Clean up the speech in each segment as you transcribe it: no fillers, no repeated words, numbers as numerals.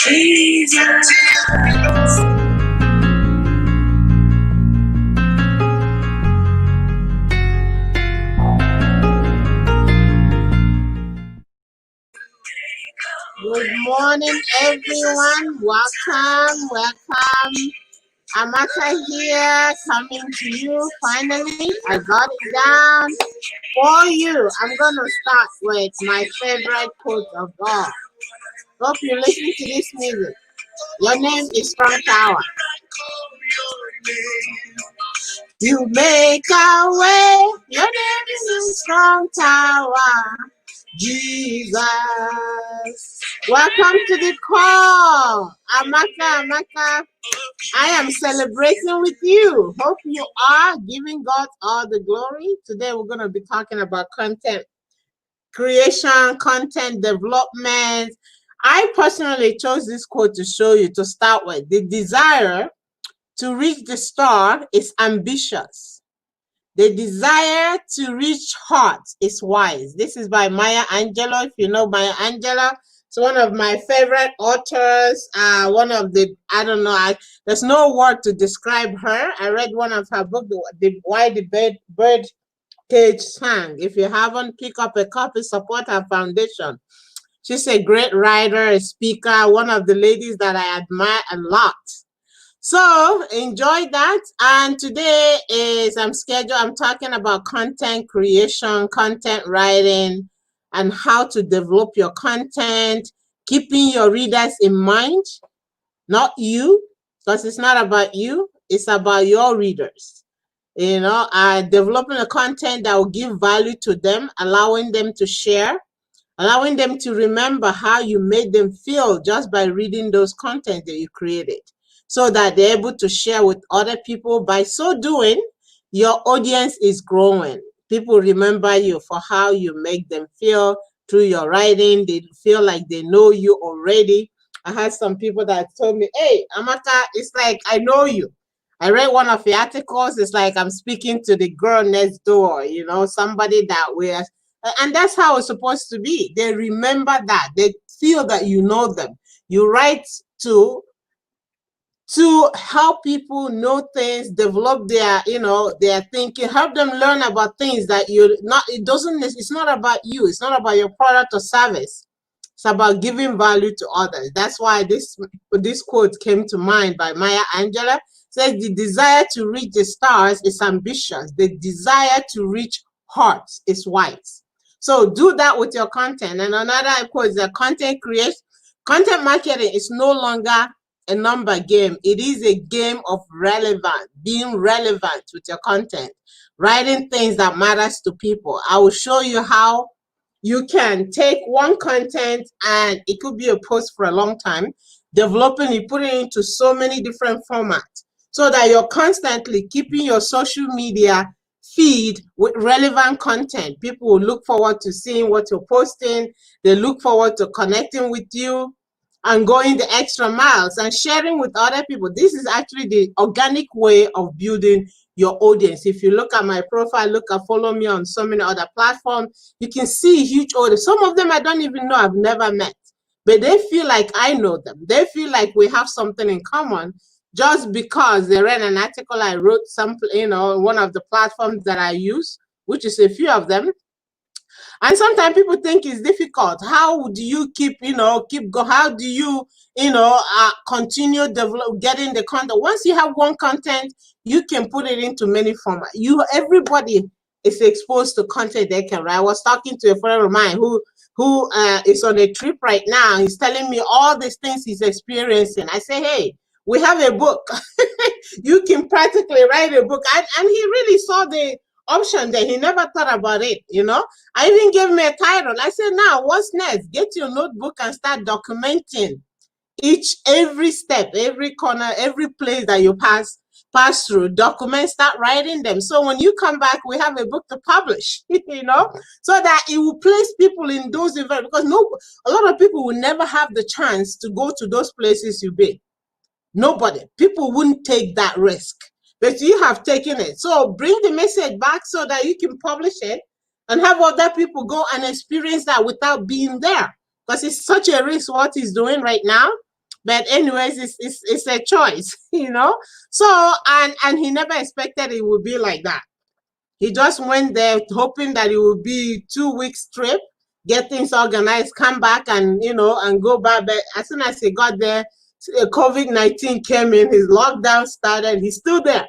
Jesus. Good morning, everyone. Welcome. Amaka here, coming to you finally. I got it down for you. I'm going to start with my favorite quote of all. Hope you listen to this music. Your name is Strong Tower. You make a way. Your name is Strong Tower. Jesus. Welcome to the call. Amaka. I am celebrating with you. Hope you are giving God all the glory. Today we're going to be talking about content creation, content development. I personally chose this quote to show you to start with. The desire to reach the star is ambitious. The desire to reach heart is wise. This is by Maya Angelou. If you know Maya Angelou, it's one of my favorite authors. One of the, I don't know, there's no word to describe her. I read one of her books, Why the Bird Cage Sang. If you haven't, pick up a copy, support her foundation. She's a great writer, a speaker, one of the ladies that I admire a lot. So enjoy that. And today I'm talking about content creation, content writing, and how to develop your content, keeping your readers in mind, not you, because it's not about you, it's about your readers. Developing a content that will give value to them, allowing them to share, allowing them to remember how you made them feel just by reading those content that you created, so that they're able to share with other people. By so doing, your audience is growing. People remember you for how you make them feel through your writing. They feel like they know you already. I had some people that told me, hey, Amaka, it's like I know you. I read one of the articles. It's like I'm speaking to the girl next door, somebody that we're, and that's how it's supposed to be. They remember that. They feel that you know them. You write to help people know things, develop their thinking, help them learn about things that it's not about you, it's not about your product or service. It's about giving value to others. That's why this quote came to mind by Maya Angelou. Says the desire to reach the stars is ambitious. The desire to reach hearts is wise. So do that with your content. And another quote is that content marketing is no longer a number game. It is a game of being relevant with your content, writing things that matters to people. I will show you how you can take one content, and it could be a post for a long time, developing it, putting it into so many different formats, so that you're constantly keeping your social media feed with relevant content. People will look forward to seeing what you're posting. They look forward to connecting with you and going the extra miles and sharing with other people. This is actually the organic way of building your audience. If you look at my profile, follow me on so many other platforms, you can see a huge audience. Some of them I don't even know, I've never met, but they feel like I know them. They feel like we have something in common just because they read an article I wrote, one of the platforms that I use, which is a few of them. And sometimes people think it's difficult. How do you how do you, continue getting the content? Once you have one content, you can put it into many formats. Everybody is exposed to content they can write. I was talking to a friend of mine who is on a trip right now. He's telling me all these things he's experiencing. I say, hey, we have a book. You can practically write a book. And he really saw the option that he never thought about it. I even gave me a title. I said, now what's next? Get your notebook and start documenting every step, every corner, every place that you pass through. Document, start writing them. So when you come back, we have a book to publish, so that it will place people in those events, because a lot of people will never have the chance to go to those places you've been. Nobody. People wouldn't take that risk. But you have taken it. So bring the message back so that you can publish it and have other people go and experience that without being there. because it's such a risk what he's doing right now. But anyways, it's a choice, So and he never expected it would be like that. He just went there hoping that it would be 2 weeks trip, get things organized, come back and and go back. But as soon as he got there, COVID-19 came in, his lockdown started, he's still there.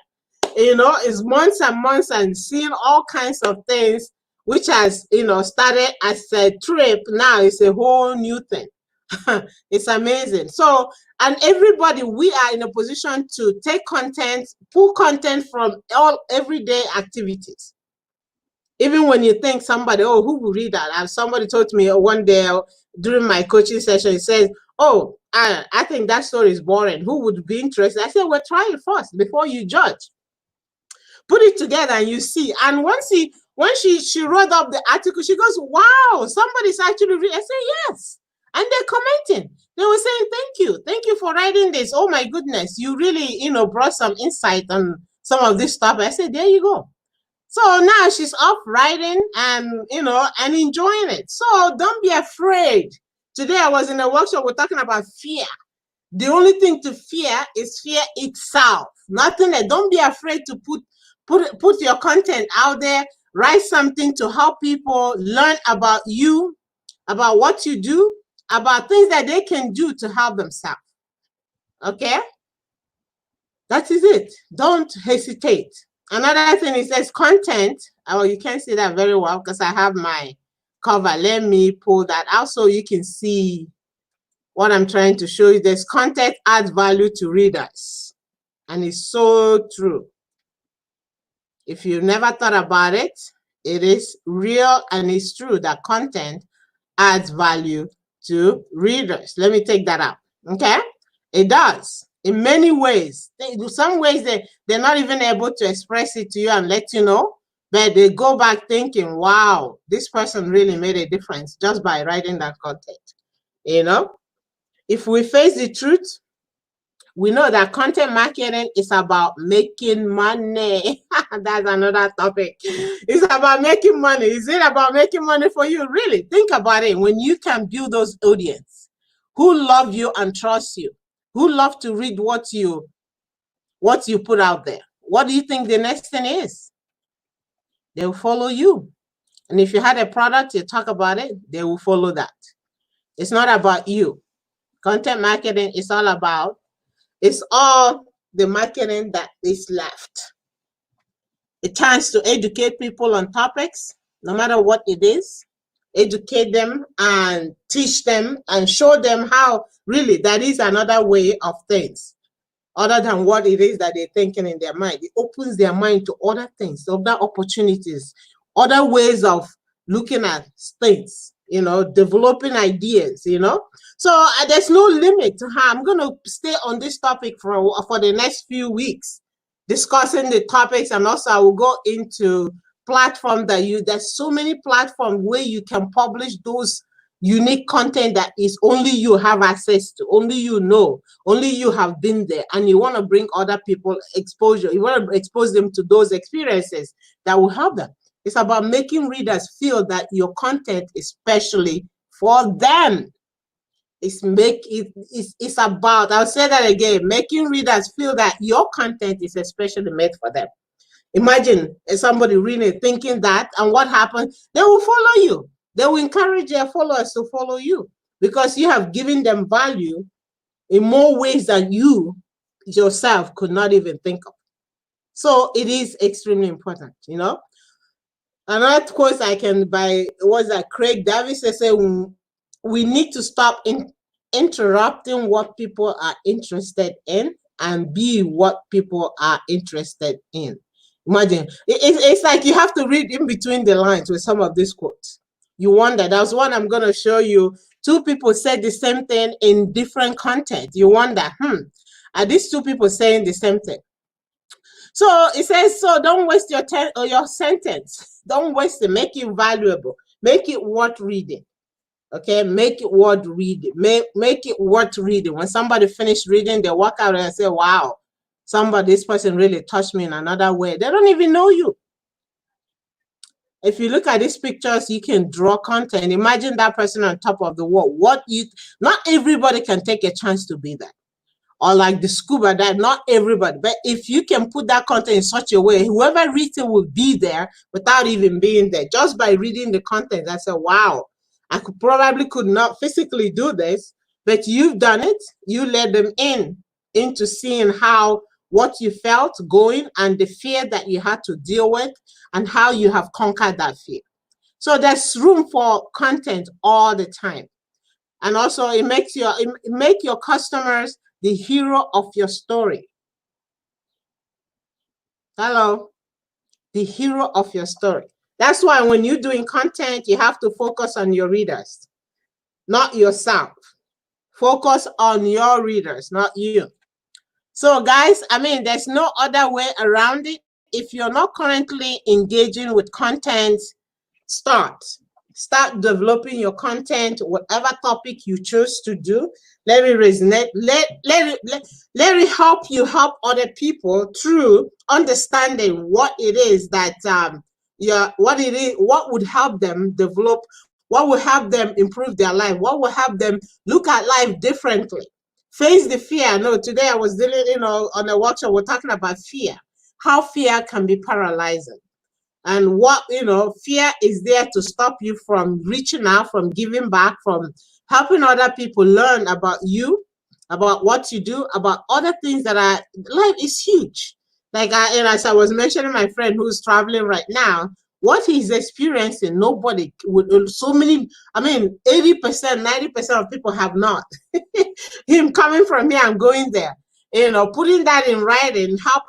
It's months and months and seeing all kinds of things, which has, started as a trip. Now it's a whole new thing. It's amazing. So, and everybody, we are in a position to take content, pull content from all everyday activities. Even when you think somebody, oh, who will read that? And somebody told me one day during my coaching session, he says, oh, I think that story is boring. Who would be interested? I said, well, try it first before you judge. Put it together and you see. And when she wrote up the article, she goes, wow, somebody's actually reading. I said, yes. And they're commenting. They were saying, thank you for writing this. Oh my goodness, you really, brought some insight on some of this stuff. I said, there you go. So now she's off writing and, and enjoying it. So don't be afraid. Today I was in a workshop, we're talking about fear. The only thing to fear is fear itself. Nothing else. Don't be afraid to put your content out there. Write something to help people learn about you, about what you do, about things that they can do to help themselves. Okay? That is it. Don't hesitate. Another thing, it says content. Oh, you can't see that very well because I have my cover. Let me pull that out so you can see what I'm trying to show you. This content adds value to readers. And it's so true. If you never thought about it, it is real and it's true that content adds value to readers. Let me take that out. Okay? It does. In many ways. Some ways they're not even able to express it to you and let you know, but they go back thinking, wow, this person really made a difference just by writing that content. If we face the truth, we know that content marketing is about making money. That's another topic. It's about making money. Is it about making money for you? Really, think about it. When you can build those audience who love you and trust you, who love to read what you put out there, what do you think the next thing is? They will follow you. And if you had a product, you talk about it, they will follow that. It's not about you. Content marketing is all about, it's all the marketing that is left. A chance to educate people on topics, no matter what it is. Educate them and teach them and show them how really that is another way of things other than what it is that they're thinking in their mind. It opens their mind to other things, other opportunities, other ways of looking at things, developing ideas, So there's no limit to how I'm going to stay on this topic for the next few weeks, discussing the topics, and also I will go into platform there's so many platforms where you can publish those unique content that is only you have access to, only only you have been there, and you want to bring other people exposure. You want to expose them to those experiences that will help them. It's about making readers feel that your content is specially for them. It's about, I'll say that again, making readers feel that your content is especially made for them. Imagine somebody reading it thinking that, and what happens? They will follow you. They will encourage their followers to follow you because you have given them value in more ways than you yourself could not even think of. So it is extremely important, Another quote I can buy was that Craig Davis said, we need to stop interrupting what people are interested in and be what people are interested in. Imagine, it's like you have to read in between the lines with some of these quotes. You wonder, that's one I'm going to show you. Two people said the same thing in different content. You wonder, are these two people saying the same thing? So it says, so don't waste your sentence. Don't waste it. Make it valuable. Make it worth reading. Okay, make it worth reading. Make it worth reading. When somebody finished reading, they walk out and say, wow, this person really touched me in another way. They don't even know you. If you look at these pictures, you can draw content. Imagine that person on top of the wall. Not everybody can take a chance to be there. Or like the scuba dive, not everybody. But if you can put that content in such a way, whoever reads it will be there without even being there. Just by reading the content, I said, wow, I could not physically do this, but you've done it. You let them into seeing what you felt going and the fear that you had to deal with and how you have conquered that fear. So there's room for content all the time. And also it makes your customers the hero of your story. Hello, the hero of your story. That's why when you're doing content, you have to focus on your readers, not yourself. Focus on your readers, not you. So guys, I mean, there's no other way around it. If you're not currently engaging with content, start developing your content, whatever topic you choose to do. Let it resonate. Let it help you help other people through understanding what it is that what would help them develop, what will help them improve their life, what will help them look at life differently. Face the fear. No, today I was dealing, on a workshop, we're talking about fear, how fear can be paralyzing. And fear is there to stop you from reaching out, from giving back, from helping other people learn about you, about what you do, about other things life is huge. Like as I was mentioning, my friend who's traveling right now, what he's experiencing, nobody would, so many, 80%, 90% of people have not. Him coming from here and going there, putting that in writing, help,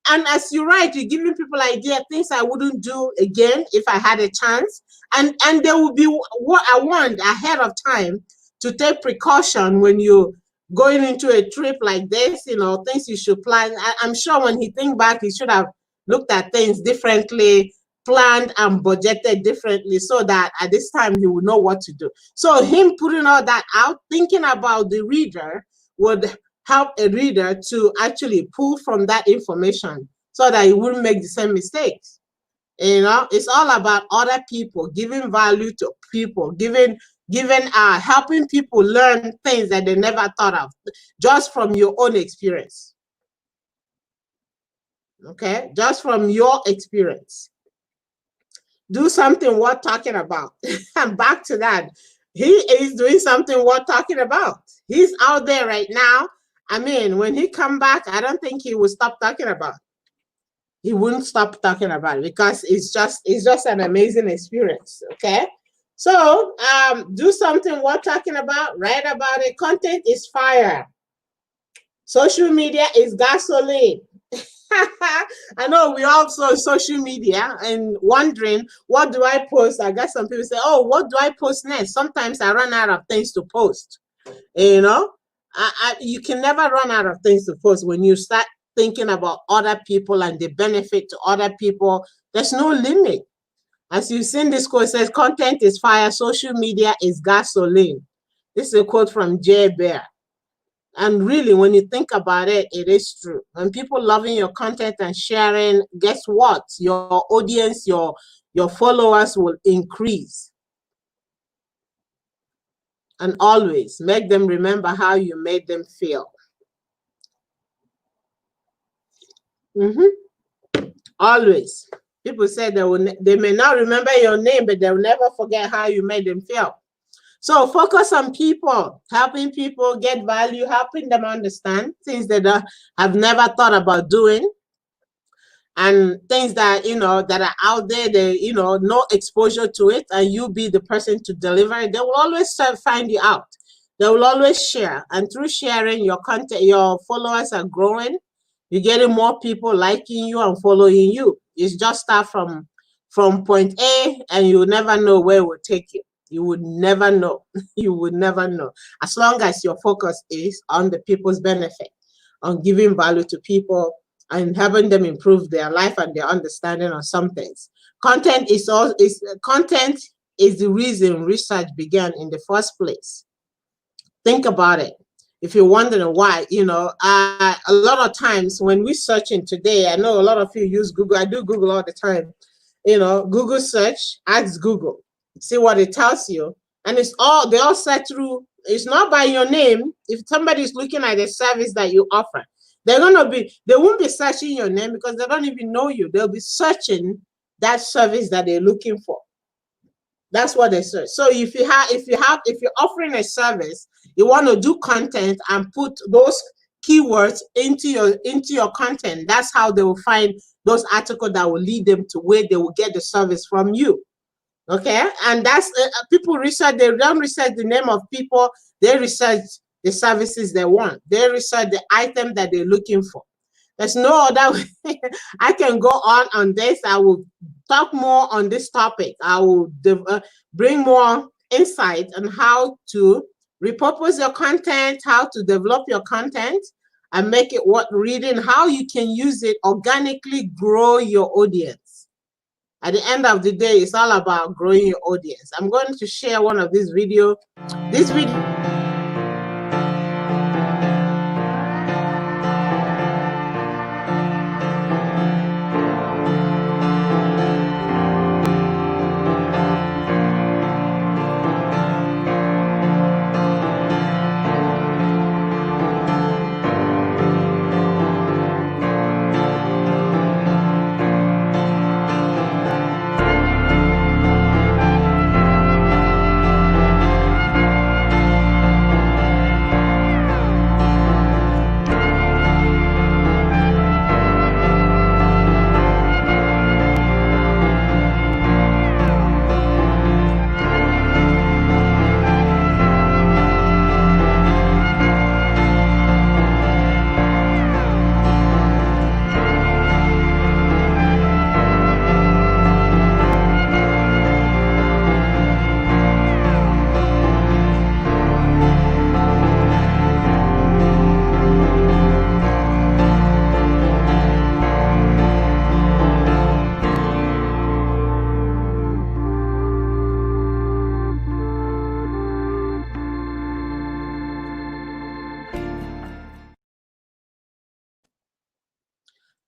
and as you write, you're giving people idea, things I wouldn't do again if I had a chance. And there will be what I want ahead of time to take precaution when you're going into a trip like this, things you should plan. I'm sure when he think back, he should have looked at things differently, planned and budgeted differently, so that at this time he would know what to do. So him putting all that out, thinking about the reader, would help a reader to actually pull from that information so that he wouldn't make the same mistakes. It's all about other people, giving value to people, helping people learn things that they never thought of, just from your own experience. Okay, just from your experience. Do something worth talking about. And back to that, he is doing something worth talking about. He's out there right now. When he come back, I don't think he will stop talking about it. He wouldn't stop talking about it because it's just an amazing experience. Okay, so do something worth talking about. Write about it. Content is fire. Social media is gasoline. I know we all saw social media and wondering, what do I post? I got some people say, oh, what do I post next? Sometimes I run out of things to post. You can never run out of things to post when you start thinking about other people and the benefit to other people. There's no limit. As you've seen, this quote says, content is fire, social media is gasoline. This is a quote from Jay Bear. And really, when you think about it, it is true. When people loving your content and sharing, guess what? Your audience, your followers will increase. And always make them remember how you made them feel. Always. People say they may not remember your name, but they'll never forget how you made them feel. So focus on people, helping people get value, helping them understand things that they have never thought about doing, and things that that are out there. They no exposure to it, and you be the person to deliver it. They will always find you out. They will always share, and through sharing your content, your followers are growing. You're getting more people liking you and following you. It's just start from point A, and you never know where it will take you. You would never know. You would never know. As long as your focus is on the people's benefit, on giving value to people and having them improve their life and their understanding on some things. Content is the reason research began in the first place. Think about it. If you're wondering why, a lot of times when we're searching today, I know a lot of you use Google. I do Google all the time. Google search, ask Google, see what it tells you. And they all set through, it's not by your name. If somebody is looking at the service that you offer, they won't be searching your name because they don't even know you. They'll be searching that service that they're looking for. That's what they search. So if you're offering a service, you want to do content and put those keywords into your content. That's how they will find those articles that will lead them to where they will get the service from you. Okay, and that's people research. They don't research the name of people. They research the services they want. They research the item that they're looking for. There's no other way. I can go on this. I will talk more on this topic. I will bring more insight on how to repurpose your content, how to develop your content and make it worth reading, how you can use it organically, grow your audience. At the end of the day, it's all about growing your audience. I'm going to share one of these videos. This video.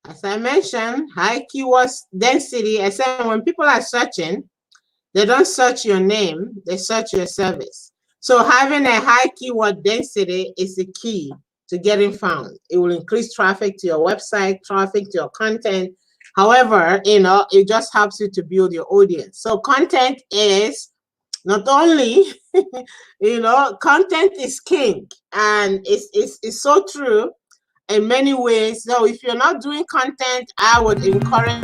As I mentioned, high keywords density. I said when people are searching, they don't search your name, they search your service. So having a high keyword density is the key to getting found. It will increase traffic to your website, traffic to your content. However, it just helps you to build your audience. So content is not only, content is king, and it's so true in many ways. So if you're not doing content, I would encourage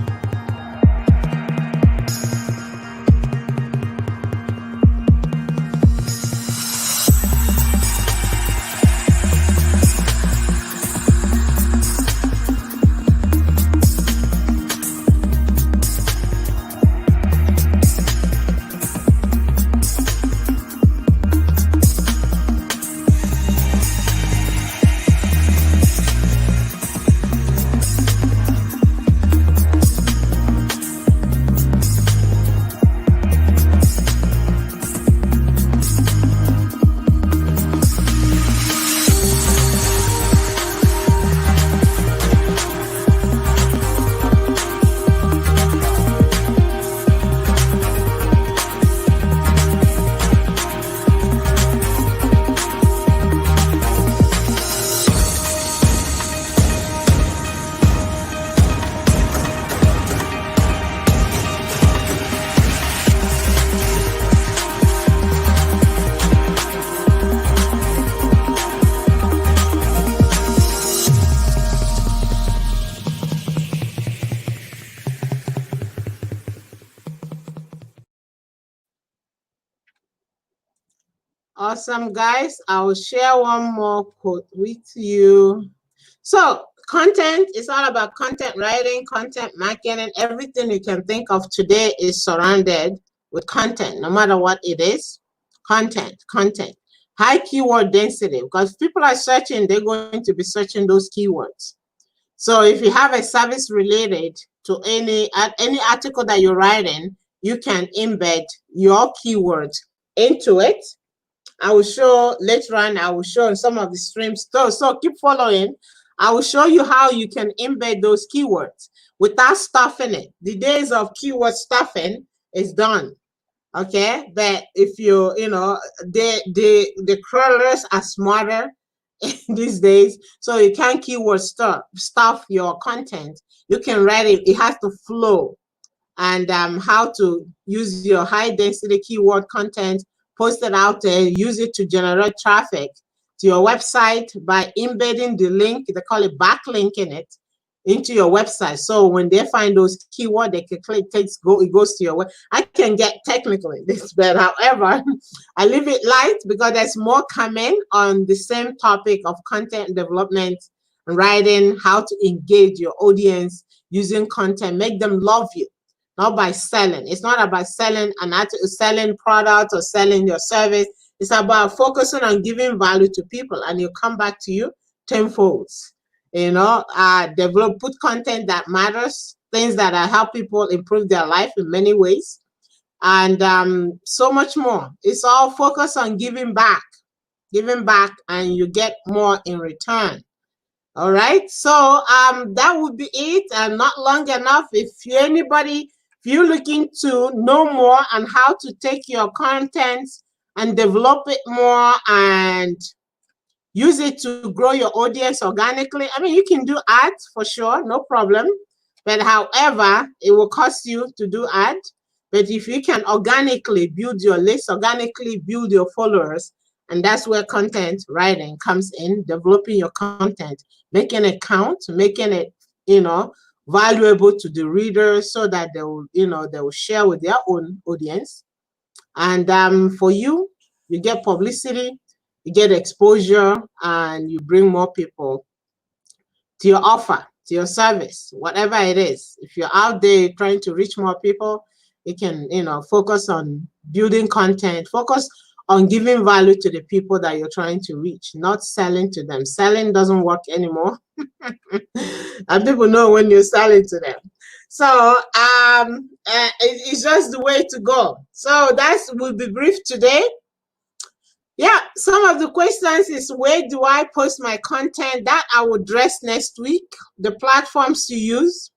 Awesome, guys. I will share one more quote with you. So content is all about content writing, content marketing. Everything you can think of today is surrounded with content, no matter what it is. Content. High keyword density, because people are searching, they're going to be searching those keywords. So if you have a service related to any article that you're writing, you can embed your keywords into it. I will show later on, I will show in some of the streams. So keep following. I will show you how you can embed those keywords. without stuffing it. The days of keyword stuffing is done. Okay, but if you know, the crawlers are smarter these days, so you can't keyword stuff your content. You can write it. It has to flow, and how to use your high density keyword content, post it out there, use it to generate traffic to your website by embedding the link, they call it backlinking it into your website. So when they find those keywords, they can click, it goes to your web. I can get technical in this, but however, I leave it light because there's more coming on the same topic of content development, writing, how to engage your audience using content, make them love you, not by selling. It's not about selling selling product or selling your service. It's about focusing on giving value to people, and you come back to you tenfold. You know, put content that matters, things that help people improve their life in many ways, and so much more. It's all focused on giving back, and you get more in return. All right, so that would be it, and not long enough. If you're looking to know more on how to take your content and develop it more and use it to grow your audience organically, I mean, you can do ads for sure, no problem. But however, it will cost you to do ads. But if you can organically build your list, organically build your followers, and that's where content writing comes in, developing your content, making it count, making it, you know, valuable to the readers so that they will, you know, they will share with their own audience. And for you, you get publicity, you get exposure, and you bring more people to your offer, to your service, whatever it is. If you're out there trying to reach more people, you can, you know, focus on building content, focus on giving value to the people that you're trying to reach, not selling to them. Selling doesn't work anymore. And people know when you're selling to them. So it's just the way to go. So that will be brief today. Yeah, some of the questions is, where do I post my content? That I will address next week. The platforms to use,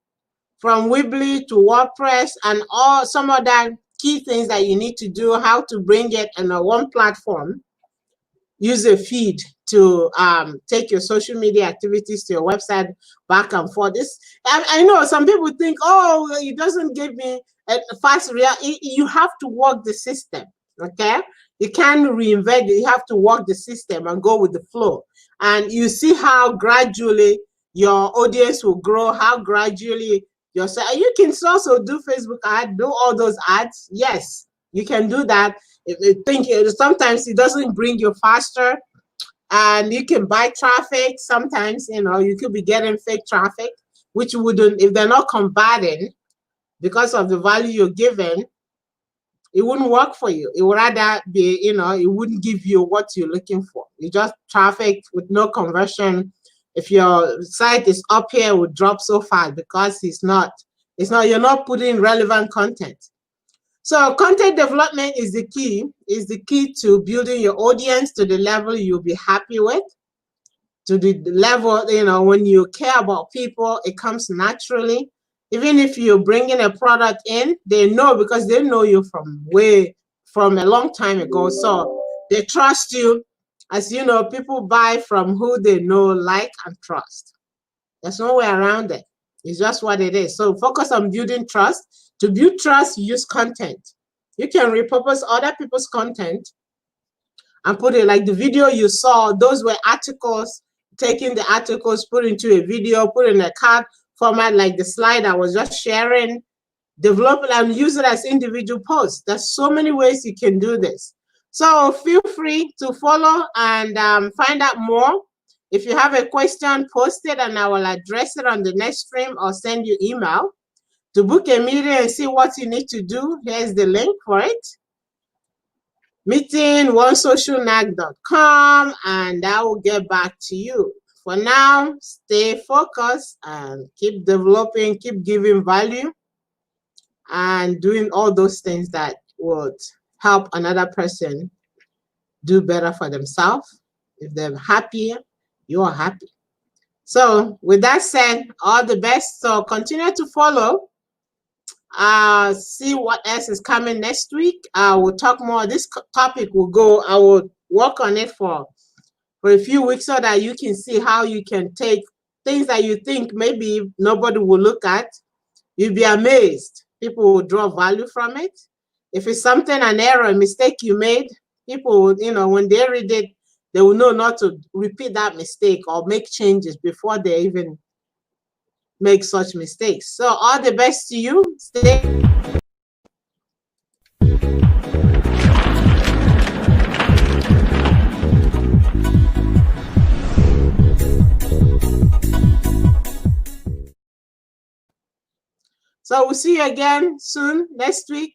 from Weebly to WordPress, and all some other key things that you need to do, how to bring it on a one platform. Use a feed to take your social media activities to your website back and forth. I know some people think, oh, it doesn't give me a fast reaction. You have to work the system, okay? You can't reinvent it. You have to work the system and go with the flow. And you see how gradually your audience will grow, how gradually you can also do Facebook ads, do all those ads. Yes, you can do that. Sometimes it doesn't bring you faster, and you can buy traffic. Sometimes, you know, you could be getting fake traffic, which wouldn't, if they're not combating because of the value you're giving, it wouldn't work for you. It would rather be, you know, it wouldn't give you what you're looking for. You just traffic with no conversion. If your site is up here, it would drop so fast because you're not putting relevant content. So content development is the key to building your audience to the level you'll be happy with, to the level, you know, when you care about people, it comes naturally. Even if you're bringing a product in, they know, because they know you from a long time ago. So they trust you. As you know, people buy from who they know, like, and trust. There's no way around it. It's just what it is. So focus on building trust. To build trust, use content. You can repurpose other people's content and put it, like the video you saw, those were articles, taking the articles, put into a video, put in a card format like the slide I was just sharing, develop it and use it as individual posts. There's so many ways you can do this. So feel free to follow and find out more. If you have a question, post it and I will address it on the next stream or send you email. To book a meeting and see what you need to do, here's the link for it. meeting1socialnag.com, and I will get back to you. For now, stay focused and keep developing, keep giving value, and doing all those things that would help another person do better for themselves. If they're happy, you are happy. So with that said, all the best. So continue to follow. See what else is coming next week. We'll talk more. This topic will go. I will work on it for a few weeks so that you can see how you can take things that you think maybe nobody will look at. You'll be amazed. People will draw value from it. If it's something, an error, a mistake you made, people will, when they read it, they will know not to repeat that mistake or make changes before they even make such mistakes. So all the best to you. Stay. So we'll see you again soon next week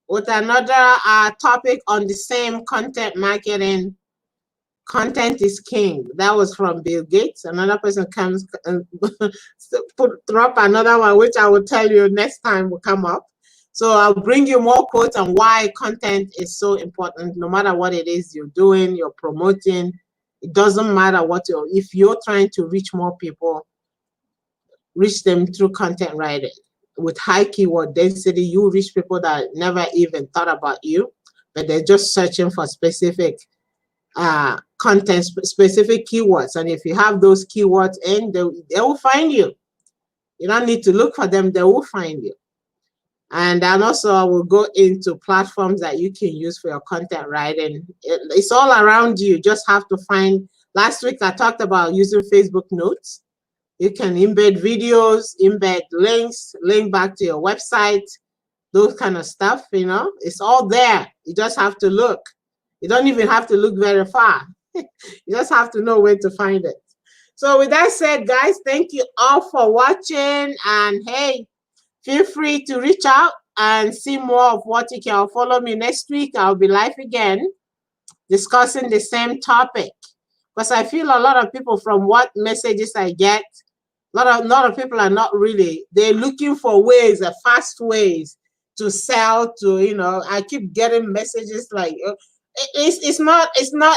with another topic on the same content marketing. Content is king. That was from Bill Gates. Another person comes and drop another one, which I will tell you next time will come up. So I'll bring you more quotes on why content is so important. No matter what it is you're doing, you're promoting, it doesn't matter what if you're trying to reach more people, reach them through content writing. With high keyword density, you reach people that never even thought about you, but they're just searching for specific content, specific keywords. And if you have those keywords in, they will find you. You don't need to look for them, they will find you. And then also I will go into platforms that you can use for your content writing. It's all around you. You just have to find. Last week I talked about using Facebook Notes. You can embed videos, embed links, link back to your website, those kind of stuff, it's all there. You just have to look. You don't even have to look very far. You just have to know where to find it. So with that said, guys, thank you all for watching. And hey, feel free to reach out and see more of what you can. Follow me next week. I'll be live again discussing the same topic. Because I feel a lot of people, from what messages I get, a lot of people are not really, they're looking for ways, fast ways to sell to, I keep getting messages like, it's not,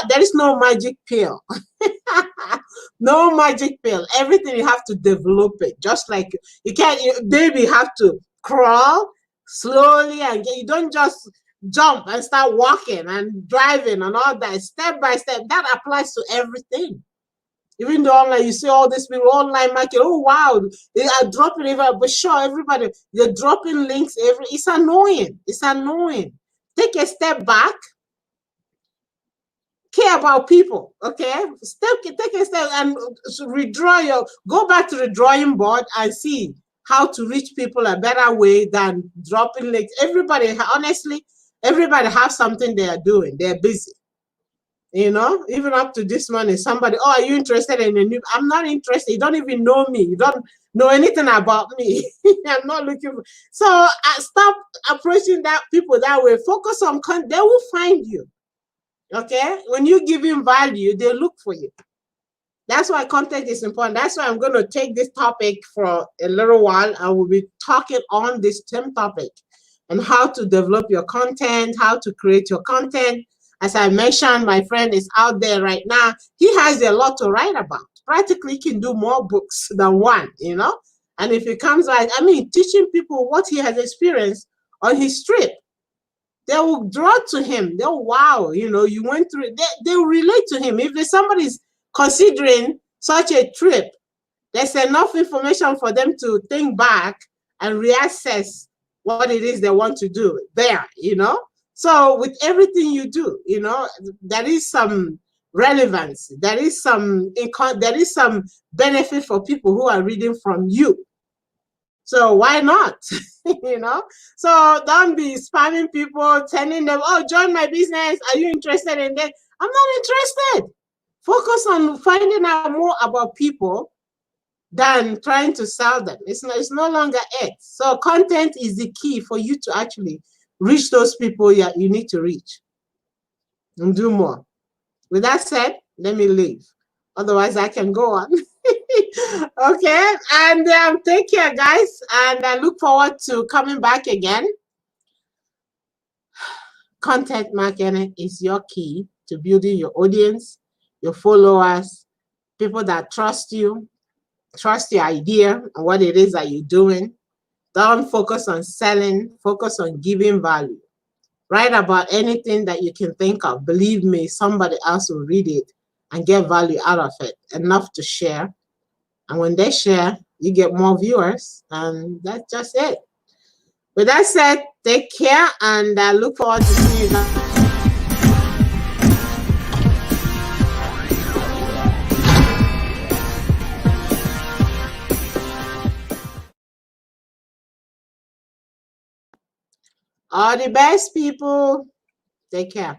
there is no magic pill. No magic pill. Everything you have to develop it. Just like baby have to crawl slowly and you don't just jump and start walking and driving and all that. Step by step. That applies to everything. Even though online, you see all these people online market. Oh wow, they are dropping even. But sure, everybody they're dropping links. It's annoying. It's annoying. Take a step back. Care about people. Okay, take a step and go back to the drawing board and see how to reach people a better way than dropping links. Everybody, honestly, everybody has something they are doing. They're busy. Even up to this morning, somebody, oh, are you interested in a new? I'm not interested. You don't even know me. You don't know anything about me. I'm not looking for. So stop approaching people that way. Focus on content. They will find you. Okay? When you give them value, they look for you. That's why content is important. That's why I'm going to take this topic for a little while. I will be talking on this same topic and how to develop your content, how to create your content. As I mentioned, my friend is out there right now. He has a lot to write about. Practically, he can do more books than one, And if he comes teaching people what he has experienced on his trip, they will draw to him. They'll, wow, you went through it. They will relate to him. If somebody's considering such a trip, there's enough information for them to think back and reassess what it is they want to do there, So with everything you do, there is some relevance. There is some benefit for people who are reading from you. So why not? So don't be spamming people, telling them, oh, join my business. Are you interested in that? I'm not interested. Focus on finding out more about people than trying to sell them. It's no longer it. So content is the key for you to actually reach those people you need to reach and do more. With that said, let me leave. Otherwise, I can go on. Okay, and take care, guys, and I look forward to coming back again. Content marketing is your key to building your audience, your followers, people that trust you, trust your idea and what it is that you're doing. Don't focus on selling, focus on giving value. Write about anything that you can think of. Believe me, somebody else will read it and get value out of it, enough to share. And when they share, you get more viewers, and that's just it. With that said, take care, and I look forward to seeing you guys. All the best, people. Take care.